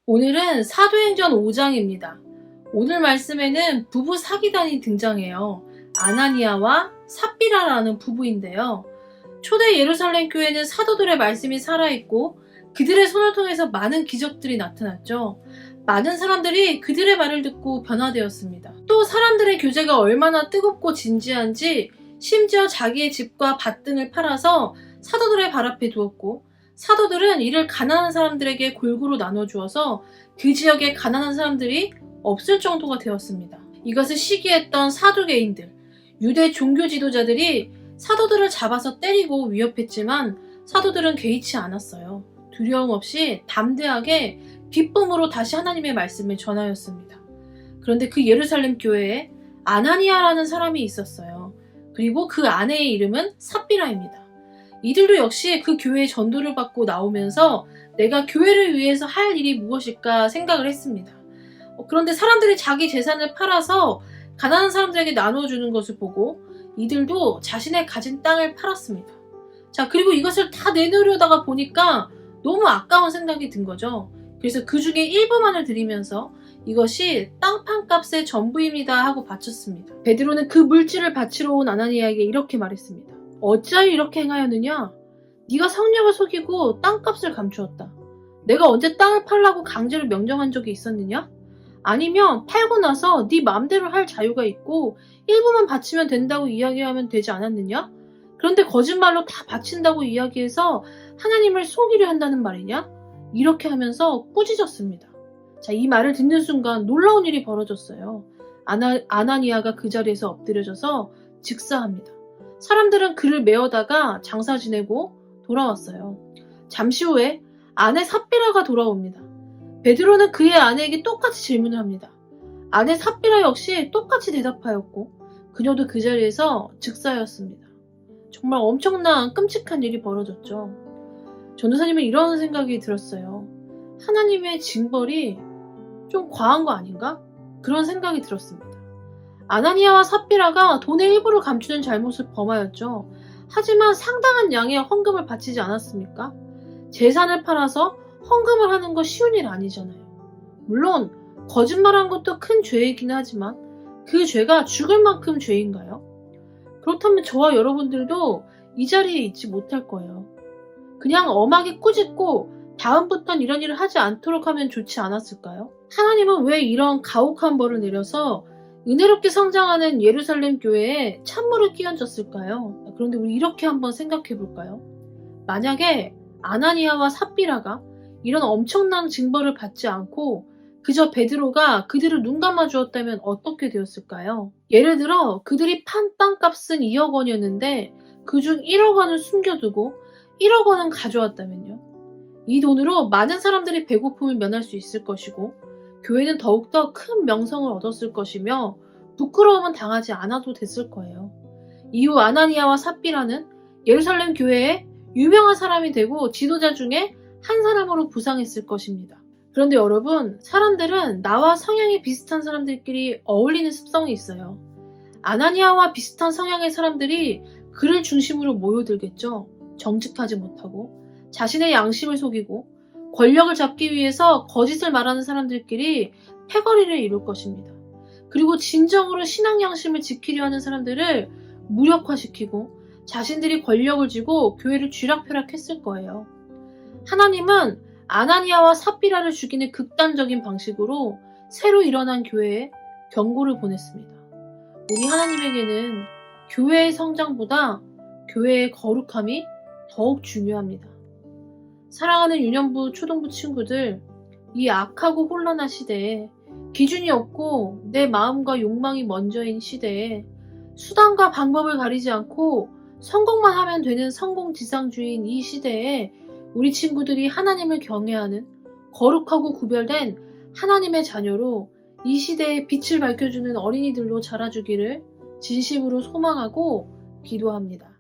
오늘은 사도행전 5장입니다. 오늘 말씀에는 부부 사기단이 등장해요. 아나니아와 삽비라라는 부부인데요. 초대 예루살렘 교회는 사도들의 말씀이 살아있고 그들의 손을 통해서 많은 기적들이 나타났죠. 많은 사람들이 그들의 말을 듣고 변화되었습니다. 또 사람들의 교제가 얼마나 뜨겁고 진지한지 심지어 자기의 집과 밭 등을 팔아서 사도들의 발 앞에 두었고, 사도들은 이를 가난한 사람들에게 골고루 나눠주어서 그 지역에 가난한 사람들이 없을 정도가 되었습니다. 이것을 시기했던 사두개인들, 유대 종교 지도자들이 사도들을 잡아서 때리고 위협했지만 사도들은 개의치 않았어요. 두려움 없이 담대하게 기쁨으로 다시 하나님의 말씀을 전하였습니다. 그런데 그 예루살렘 교회에 아나니아라는 사람이 있었어요. 그리고 그 아내의 이름은 삽비라입니다. 이들도 역시 그 교회의 전도를 받고 나오면서 내가 교회를 위해서 할 일이 무엇일까 생각을 했습니다. 그런데 사람들이 자기 재산을 팔아서 가난한 사람들에게 나눠주는 것을 보고 이들도 자신의 가진 땅을 팔았습니다. 자, 그리고 이것을 다 내놓으려다가 보니까 너무 아까운 생각이 든 거죠. 그래서 그 중에 일부만을 드리면서 이것이 땅판값의 전부입니다 하고 바쳤습니다. 베드로는 그 물질을 바치러 온 아나니아에게 이렇게 말했습니다. 어찌하여 이렇게 행하였느냐? 네가 성령을 속이고 땅값을 감추었다. 내가 언제 땅을 팔라고 강제로 명령한 적이 있었느냐? 아니면 팔고 나서 네 마음대로 할 자유가 있고 일부만 바치면 된다고 이야기하면 되지 않았느냐? 그런데 거짓말로 다 바친다고 이야기해서 하나님을 속이려 한다는 말이냐? 이렇게 하면서 꾸짖었습니다. 자, 이 말을 듣는 순간 놀라운 일이 벌어졌어요. 아나니아가 그 자리에서 엎드려져서 즉사합니다. 사람들은 그를 메어다가 장사 지내고 돌아왔어요. 잠시 후에 아내 삽비라가 돌아옵니다. 베드로는 그의 아내에게 똑같이 질문을 합니다. 아내 삽비라 역시 똑같이 대답하였고 그녀도 그 자리에서 즉사였습니다. 정말 엄청난 끔찍한 일이 벌어졌죠. 전도사님은 이런 생각이 들었어요. 하나님의 징벌이 좀 과한 거 아닌가? 그런 생각이 들었습니다. 아나니아와 삽비라가 돈의 일부를 감추는 잘못을 범하였죠. 하지만 상당한 양의 헌금을 바치지 않았습니까? 재산을 팔아서 헌금을 하는 거 쉬운 일 아니잖아요. 물론 거짓말한 것도 큰 죄이긴 하지만 그 죄가 죽을 만큼 죄인가요? 그렇다면 저와 여러분들도 이 자리에 있지 못할 거예요. 그냥 엄하게 꾸짖고 다음부턴 이런 일을 하지 않도록 하면 좋지 않았을까요? 하나님은 왜 이런 가혹한 벌을 내려서 은혜롭게 성장하는 예루살렘 교회에 찬물을 끼얹었을까요? 그런데 우리 이렇게 한번 생각해 볼까요? 만약에 아나니아와 삽비라가 이런 엄청난 징벌을 받지 않고 그저 베드로가 그들을 눈 감아 주었다면 어떻게 되었을까요? 예를 들어 그들이 판 땅값은 2억 원이었는데 그중 1억 원을 숨겨두고 1억 원은 가져왔다면요? 이 돈으로 많은 사람들이 배고픔을 면할 수 있을 것이고 교회는 더욱더 큰 명성을 얻었을 것이며 부끄러움은 당하지 않아도 됐을 거예요. 이후 아나니아와 삽비라는 예루살렘 교회에 유명한 사람이 되고 지도자 중에 한 사람으로 부상했을 것입니다. 그런데 여러분, 사람들은 나와 성향이 비슷한 사람들끼리 어울리는 습성이 있어요. 아나니아와 비슷한 성향의 사람들이 그를 중심으로 모여들겠죠. 정직하지 못하고 자신의 양심을 속이고 권력을 잡기 위해서 거짓을 말하는 사람들끼리 패거리를 이룰 것입니다. 그리고 진정으로 신앙 양심을 지키려 하는 사람들을 무력화시키고 자신들이 권력을 쥐고 교회를 쥐락펴락했을 거예요. 하나님은 아나니아와 삽비라를 죽이는 극단적인 방식으로 새로 일어난 교회에 경고를 보냈습니다. 우리 하나님에게는 교회의 성장보다 교회의 거룩함이 더욱 중요합니다. 사랑하는 유년부, 초등부 친구들, 이 악하고 혼란한 시대에 기준이 없고 내 마음과 욕망이 먼저인 시대에 수단과 방법을 가리지 않고 성공만 하면 되는 성공지상주의인 이 시대에 우리 친구들이 하나님을 경외하는 거룩하고 구별된 하나님의 자녀로 이 시대에 빛을 밝혀주는 어린이들로 자라주기를 진심으로 소망하고 기도합니다.